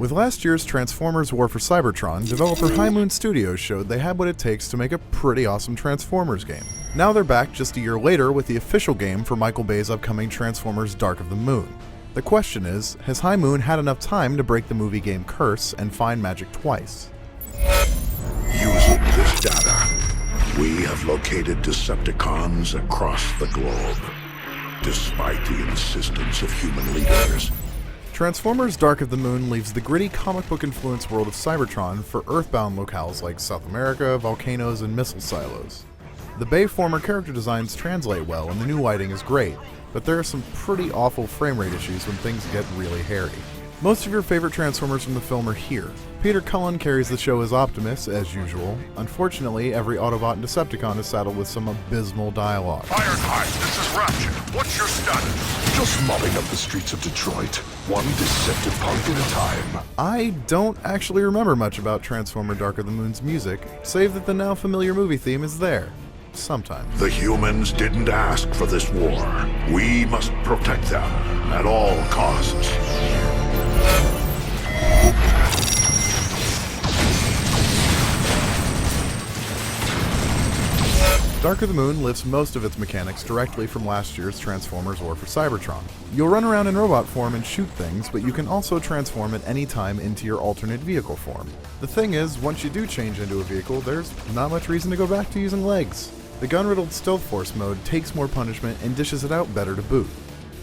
With last year's Transformers War for Cybertron, developer High Moon Studios showed they had what it takes to make a pretty awesome Transformers game. Now they're back just a year later with the official game for Michael Bay's upcoming Transformers Dark of the Moon. The question is, has High Moon had enough time to break the movie game curse and find magic twice? Using this data, we have located Decepticons across the globe. Despite the insistence of human leaders, Transformers Dark of the Moon leaves the gritty comic book-influenced world of Cybertron for earthbound locales like South America, volcanoes, and missile silos. The Bayformer character designs translate well and the new lighting is great, but there are some pretty awful frame rate issues when things get really hairy. Most of your favorite Transformers from the film are here. Peter Cullen carries the show as Optimus, as usual. Unfortunately, every Autobot and Decepticon is saddled with some abysmal dialogue. Ironhide, this is Ratchet. What's your status? just mopping up the streets of Detroit, one Decepticon at a time. I don't actually remember much about Transformer Dark of the Moon's music, save that the now familiar movie theme is there. Sometimes. The humans didn't ask for this war. We must protect them at all costs. Dark of the Moon lifts most of its mechanics directly from last year's Transformers War for Cybertron. You'll run around in robot form and shoot things, but you can also transform at any time into your alternate vehicle form. The thing is, once you do change into a vehicle, there's not much reason to go back to using legs. The gun-riddled Stealth Force mode takes more punishment and dishes it out better to boot.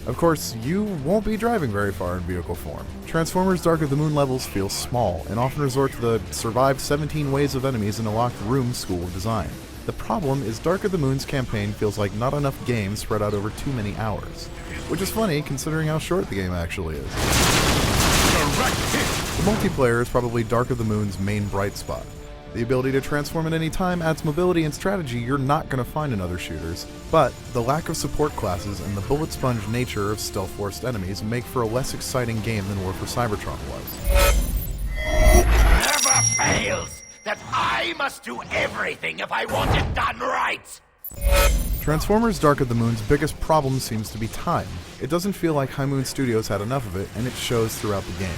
Of course, you won't be driving very far in vehicle form. Transformers Dark of the Moon levels feel small, and often resort to the survive 17 waves of enemies in a locked room school of design. The problem is Dark of the Moon's campaign feels like not enough games spread out over too many hours. Which is funny, considering how short the game actually is. The multiplayer is probably Dark of the Moon's main bright spot. The ability to transform at any time adds mobility and strategy you're not going to find in other shooters, but the lack of support classes and the bullet sponge nature of stealth-forced enemies make for a less exciting game than War for Cybertron was. Never fails that I must do everything if I want it done right! Transformers Dark of the Moon's biggest problem seems to be time. It doesn't feel like High Moon Studios had enough of it, and it shows throughout the game.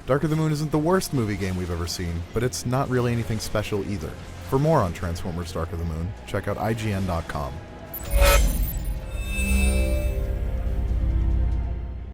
Dark of the Moon isn't the worst movie game we've ever seen, but it's not really anything special either. For more on Transformers Dark of the Moon, check out IGN.com.